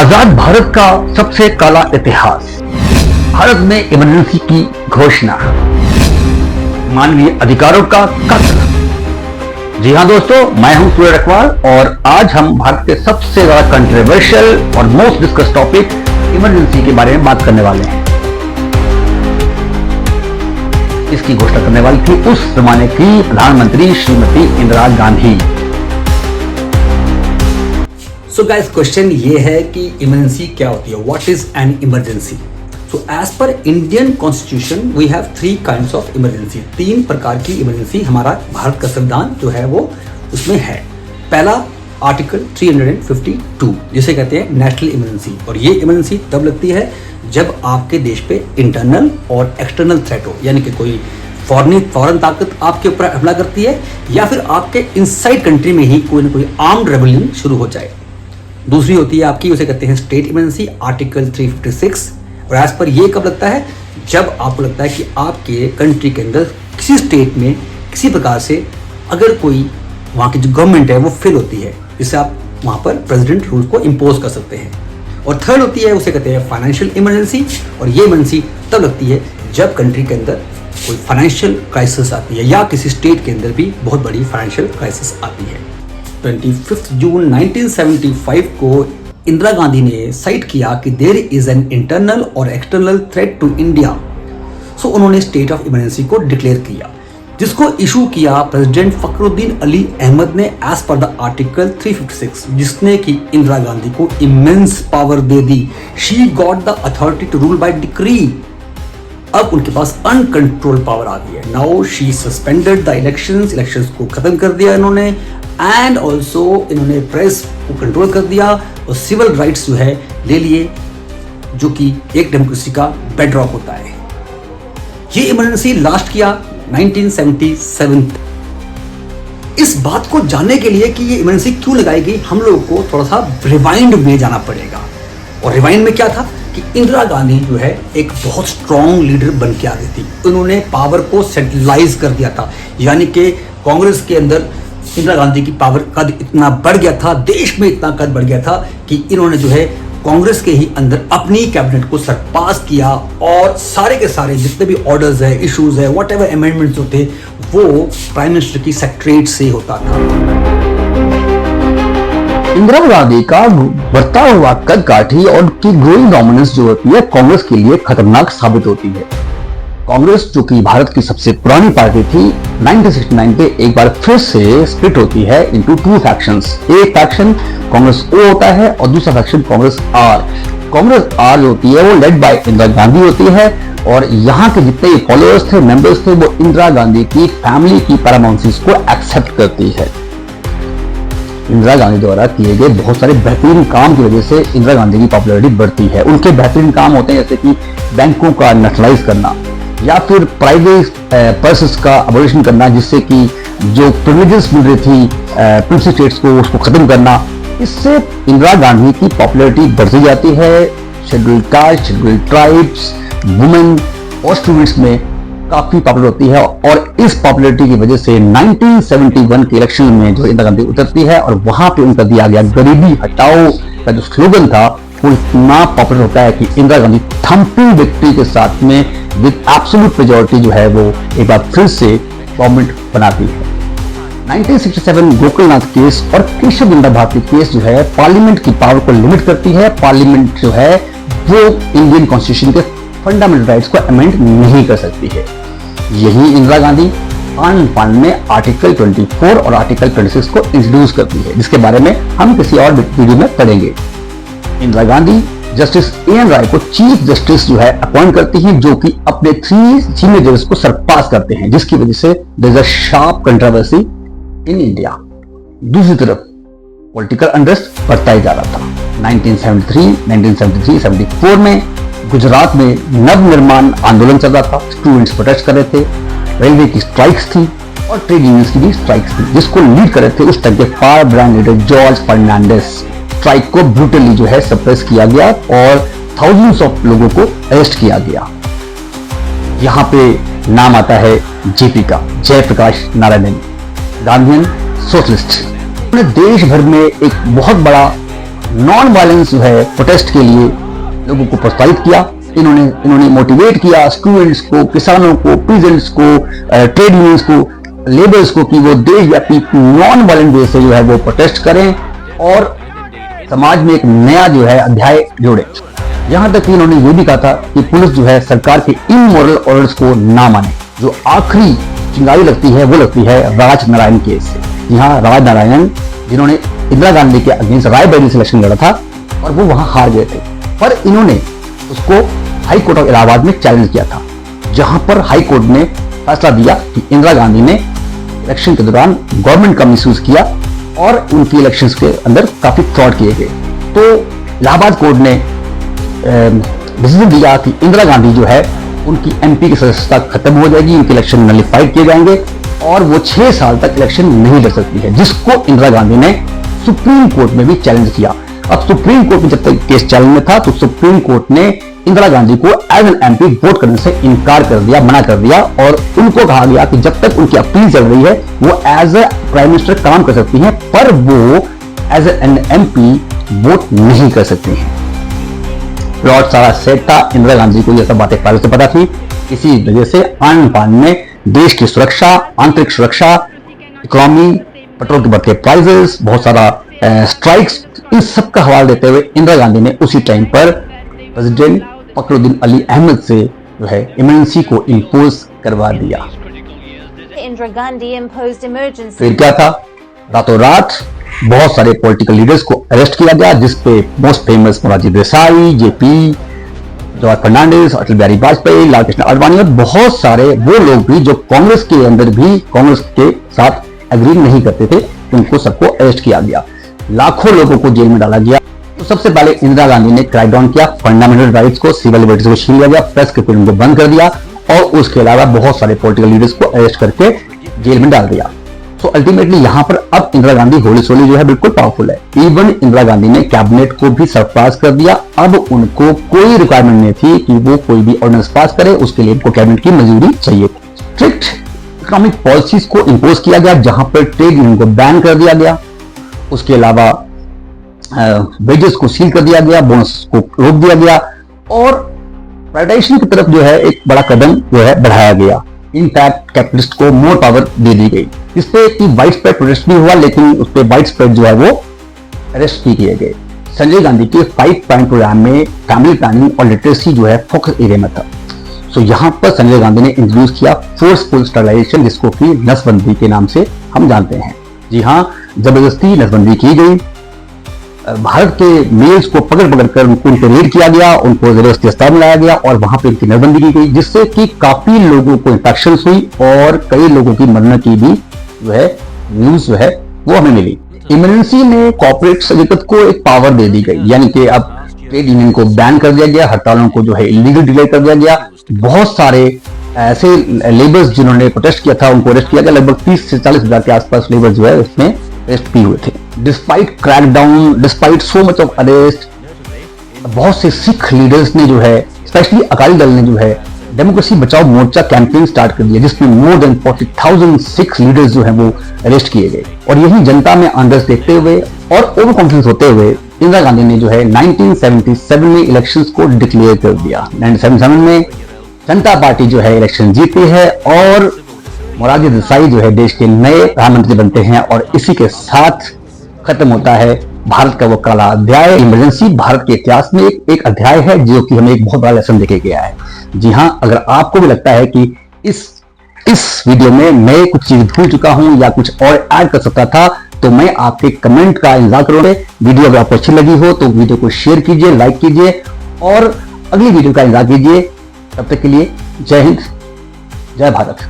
आजाद भारत का सबसे काला इतिहास, भारत में इमरजेंसी की घोषणा, मानवीय अधिकारों का कत्ल। जी हां दोस्तों, मैं हूं सूर्य रखवाल और आज हम भारत के सबसे ज्यादा कंट्रोवर्शियल और मोस्ट डिस्कस टॉपिक इमरजेंसी के बारे में बात करने वाले हैं। इसकी घोषणा करने वाली थी उस जमाने की प्रधानमंत्री Shrimati Indira Gandhi. So guys, question ये है कि इमरजेंसी क्या होती है, what is an emergency. So as per Indian constitution we have 3 kinds of emergency. 3 प्रकार की इमरजेंसी हमारा भारत का संविधान जो है वो उसमें है। पहला आर्टिकल 352 जिसे कहते हैं नेशनल इमरजेंसी, और ये इमरजेंसी तब लगती है जब आपके देश पे इंटरनल और एक्सटर्नल थ्रेट हो, यानी कि कोई फॉरेन ताकत आपके ऊपर हमला करती है या फिर आपके इनसाइड कंट्री में ही कोई ना कोई आर्म्ड रेबेलियन शुरू हो जाए। दूसरी होती है आपकी, उसे कहते हैं स्टेट इमरजेंसी, आर्टिकल 356। और एज पर ये कब लगता है, जब आपको लगता है कि आपके कंट्री के अंदर किसी स्टेट में किसी प्रकार से अगर कोई वहाँ की जो गवर्नमेंट है वो फेल होती है, जिससे आप वहाँ पर प्रेसिडेंट रूल को इम्पोज कर सकते हैं। और थर्ड होती है, उसे कहते हैं फाइनेंशियल इमरजेंसी, और ये इमरजेंसी तब लगती है जब कंट्री के अंदर कोई फाइनेंशियल क्राइसिस आती है या किसी स्टेट के अंदर भी बहुत बड़ी फाइनेंशियल क्राइसिस आती है। 25 जून 1975 को इंदिरा गांधी ने साइट किया कि देयर इज एन इंटरनल और एक्सटर्नल थ्रेट टू इंडिया। सो उन्होंने स्टेट ऑफ इमरजेंसी को डिक्लेयर किया, जिसको इशू किया प्रेसिडेंट फखरुद्दीन अली अहमद ने एज पर द आर्टिकल 356, जिसने कि इंदिरा गांधी को इमेंस पावर दे दी। She got the authority to rule by decree. अब उनके पास अनकंट्रोल पावर आ गई है। Now she suspended the elections को खत्म कर दिया इन्होंने, एंड ऑल्सो इन्होंने प्रेस को कंट्रोल कर दिया और सिविल राइट्स जो है ले लिए, जो कि एक डेमोक्रेसी का बेडरॉक होता है। ये इमरजेंसी लास्ट किया 1977। इस बात को जानने के लिए कि ये इमरजेंसी क्यों लगाई गई, हम लोगों को थोड़ा सा रिवाइंड में जाना पड़ेगा। और रिवाइंड में क्या था कि इंदिरा गांधी जो है एक बहुत स्ट्रॉन्ग लीडर बन के आ गई थी। उन्होंने पावर को सेंट्रलाइज कर दिया था, यानी कि कांग्रेस के अंदर इंदिरा गांधी की पावर कद इतना बढ़ गया था, देश में इतना कद बढ़ गया था कि इन्होंने जो है कांग्रेस के ही अंदर अपनी कैबिनेट को सरपास किया और सारे के सारे जितने भी ऑर्डर्स है, इश्यूज है, व्हाटएवर अमेंडमेंट्स होते वो प्राइम मिनिस्टर की सेक्रेटरीट से होता था। इंदिरा गांधी का बढ़ता हुआ कद काठी और उनकी ग्रोइंग डोमिनेंस जो होती है कांग्रेस के लिए खतरनाक साबित होती है। कांग्रेस जो कि भारत की सबसे पुरानी पार्टी थी, 1969 पे एक बार फिर से स्प्लिट होती है इनटू 2 फैक्शंस। एक फैक्शन कांग्रेस ओ होता है और दूसरा faction Congress R. Congress R जो होती है वो लेड बाय इंदिरा गांधी होती है, और यहाँ के जितने फॉलोअर्स थे, मेंबर्स थे, वो इंदिरा गांधी की फैमिली की पैरामाउंसीज को एक्सेप्ट करती है। इंदिरा गांधी द्वारा किए गए बहुत सारे बेहतरीन काम की वजह से इंदिरा गांधी की पॉपुलैरिटी बढ़ती है। उनके बेहतरीन काम होते हैं जैसे कि बैंकों का नेशनलाइज करना या फिर प्राइवेट पर्सेस का अबॉलिशन करना, जिससे कि जो प्रिविलेजेस मिल रही थी प्रिंसिपल स्टेट्स को उसको खत्म करना। इससे इंदिरा गांधी की पॉपुलैरिटी बढ़ती जाती है। Scheduled caste, scheduled tribes, women और स्टूडेंट्स में काफी पॉपुलर होती है, और इस पॉपुलैरिटी की वजह से 1971 के इलेक्शन में जो इंदिरा गांधी उतरती है और वहां पे उनका दिया गया गरीबी हटाओ का जो स्लोगन था वो इतना पॉपुलर होता है कि इंदिरा गांधी थम्पिंग विक्ट्री के साथ में विद एब्सोल्यूट मेजॉरिटी जो है वो एक बार फिर से गवर्नमेंट बनाती है। 1967 गोकुलनाथ केस और केशव बिंदा भारती केस जो है पार्लियामेंट की पावर को लिमिट करती है। पार्लियामेंट जो है वो इंडियन कॉन्स्टिट्यूशन के फंडामेंटल राइट्स को अमेंड नहीं कर सकती है। यही इंदिरा गांधी पान में आर्टिकल 24 और आर्टिकल 26 को इंट्रोड्यूस करती है, जिसके बारे में हम किसी और वीडियो में पढ़ेंगे। इंदिरा गांधी जस्टिस एएन राय को चीफ जस्टिस जो है अपॉइंट करती हैं, जो कि अपने 3 सीनियर जजेस को सरपास करते हैं, जिसकी वजह से there is a sharp controversy in India. दूसरी तरफ पॉलिटिकल अनरेस्ट बढ़ता ही जा रहा था। 1973, 74 में गुजरात में नवनिर्माण आंदोलन चल रहा था। स्टूडेंट्स प्रोटेस्ट कर रहे थे, रेलवे की स्ट्राइक्स थी और ट्रेड यूनियंस की भी स्ट्राइक्स थी, जिसको लीड कर रहे थे उस टाइम के fire brand leader George Fernandes. Strike को ब्रूटली जो है सप्रेस किया गया और थाउजेंड्स ऑफ लोगों को अरेस्ट किया गया। यहाँ पे नाम आता है जेपी का, जयप्रकाश नारायण, गांधीयन सोशलिस्ट। उन्होंने देश भर में एक बहुत बड़ा नॉन वायलेंस जो है प्रोटेस्ट के लिए लोगों को प्रोत्साहित किया। इन्होंने मोटिवेट किया स्टूडेंट्स को, किसानों को, पीजेंट्स को, ट्रेड यूनियंस को, लेबर्स को कि वो देशव्यापी नॉन वायलेंट वे से जो है वो प्रोटेस्ट करें और समाज में एक नया जो है अध्याय जोड़े। यहां तक कि इन्होंने ये भी कहा था कि पुलिस जो है सरकार के इमोरल ऑर्डर्स को ना माने। जो आखिरी चिंगारी लगती है वो लगती है राज नारायण केस से। यहाँ राज नारायण जिन्होंने इंदिरा गांधी के अगेंस्ट रायबरेली से इलेक्शन लड़ा था और वो वहां हार गए थे, पर इन्होंने उसको हाई कोर्ट ऑफ इलाहाबाद में चैलेंज किया था, जहां पर हाई कोर्ट ने फैसला दिया कि इंदिरा गांधी ने इलेक्शन के दौरान गवर्नमेंट का मिसयूज किया और उनकी इलेक्शंस के अंदर काफी फ्रॉड किए गए। तो इलाहाबाद कोर्ट ने डिसीजन दिया कि इंदिरा गांधी जो है उनकी एमपी की सदस्यता खत्म हो जाएगी, उनके इलेक्शन नलिफाइड किए जाएंगे और वो 6 साल तक इलेक्शन नहीं लड़ सकती है, जिसको इंदिरा गांधी ने सुप्रीम कोर्ट में भी चैलेंज किया। अब सुप्रीम कोर्ट में जब तक केस चैलेंज में था तो सुप्रीम कोर्ट ने इंदिरा गांधी को एज एन एमपी वोट करने से इनकार कर दिया, मना कर दिया और उनको कहा गया कि जब तक उनकी अपील चल रही है वो एज ए प्राइम मिनिस्टर काम कर सकती हैं, पर वो एज एन एमपी वोट नहीं कर सकती हैं। प्लॉट सारा सेट था, इंदिरा गांधी को ये सब बातें पहले से पता थी। इसी वजह से आन पान में देश की सुरक्षा, आंतरिक सुरक्षा, इकोनॉमी, पेट्रोल के बढ़ते प्राइसेस, बहुत सारा स्ट्राइक्स, इन सब का हवाला देते हुए इंदिरा गांधी ने उसी टाइम पर प्रेसिडेंट फखरुद्दीन अली अहमद से जो है इमरजेंसी को इंपोज करवा दिया। Indira Gandhi imposed emergency. फिर क्या था, रातों रात बहुत सारे पॉलिटिकल लीडर्स को अरेस्ट किया गया, जिसपे मोस्ट फेमस मोरारजी देसाई, जेपी, जॉर्ज फर्नांडिस, अटल बिहारी वाजपेयी, लाल कृष्ण आडवाणी और बहुत सारे वो लोग भी जो कांग्रेस के अंदर भी कांग्रेस के साथ एग्री नहीं करते थे, उनको सबको अरेस्ट किया गया। लाखों लोगों को जेल में डाला गया। तो सबसे पहले इंदिरा गांधी ने क्रैकडाउन किया, फंडामेंटल राइट्स को, सिविल लिबर्टीज को छीन लिया गया, प्रेस के फ्रीडम को बंद कर दिया और उसके अलावा बहुत सारे पॉलिटिकल लीडर्स को अरेस्ट करके जेल में डाल दिया। तो अल्टीमेटली यहाँ पर अब इंदिरा गांधी होली सोली जो है बिल्कुल पावरफुल है। इवन इंदिरा गांधी ने कैबिनेट को भी सरपास कर दिया। अब उनको कोई रिक्वायरमेंट नहीं थी कि वो कोई भी ऑर्डिनेंस पास करे, उसके लिए उनको कैबिनेट की मंजूरी चाहिए। स्ट्रिक्ट इकोनॉमिक पॉलिसीज को इंपोज किया गया, जहां पर ट्रेड यूनियन को बैन कर दिया गया, उसके अलावा वेजेस को सील कर दिया गया, बोनस को रोक दिया गया और प्राइवेटाइजेशन की तरफ जो है एक बड़ा कदम जो है बढ़ाया गया। इनफैक्ट कैपिटलिस्ट को मोर पावर दे दी गई, जिसपे कि वाइड स्प्रेड प्रोटेस्ट भी हुआ, लेकिन उस पर वाइड स्प्रेड जो है वो अरेस्ट भी किए गए। संजय गांधी के 5 पॉइंट प्रोग्राम में फैमिली प्लानिंग और लिटरेसी जो है फोकस एरिया में था। सो यहाँ पर संजय गांधी ने इंट्रोड्यूस किया फोर्सफुल स्टरलाइजेशन, जिसको कि नसबंदी के नाम से हम जानते हैं। जी हाँ, जबरदस्ती नसबंदी की गई। भारत के मेल्स को पकड़ कर उनको रेड किया गया, उनको जबरदस्ती अस्पताल में लाया गया और वहां पे इनकी नसबंदी की गई, जिससे कि काफी लोगों को इंफेक्शन हुई और कई लोगों की मरने की भी जो है न्यूज जो है वो हमें मिली। इमरजेंसी में कॉर्पोरेट जगत को एक पावर दे दी गई, यानी कि अब ट्रेड यूनियन को बैन कर दिया गया, हड़तालों को जो है इलीगल डिक्लेयर कर दिया गया। बहुत सारे ऐसे लेबर्स जिन्होंने प्रोटेस्ट किया था उनको अरेस्ट किया गया। लगभग 30 से 40 हजार के आसपास लेबर जो है उसमें अरेस्ट भी हुए थे। Despite crackdown, despite so much of arrest, बहुत से सिख लीडर्स ने जो है, स्पेशली अकाली दल ने जो है डेमोक्रेसी बचाओ मोर्चा कैंपेन स्टार्ट कर दिया, जिसमें मोर देन 40,000 सिख लीडर्स जो है वो अरेस्ट किए गए। और यही जनता में अंदर देखते हुए और ओवर कॉन्फिडेंस होते हुए इंदिरा गांधी ने जो है 1977 में इलेक्शंस को डिक्लेयर कर दिया। 1977 में जनता पार्टी जो है इलेक्शन जीती है और मोरारजी देसाई जो है देश के नए प्रधानमंत्री बनते हैं और इसी के साथ खत्म होता है भारत का वो काला अध्याय। इमरजेंसी भारत के इतिहास में एक अध्याय है जो कि हमें एक बहुत बड़ा लेसन देके गया है। जी हाँ, अगर आपको भी लगता है कि इस वीडियो में मैं कुछ चीज भूल चुका हूं या कुछ और ऐड कर सकता था, तो मैं आपके कमेंट का इंतजार करूंगा। वीडियो अगर आपको अच्छी लगी हो तो वीडियो को शेयर कीजिए, लाइक कीजिए और अगली वीडियो का इंतजार कीजिए। तब तक के लिए जय हिंद, जय भारत।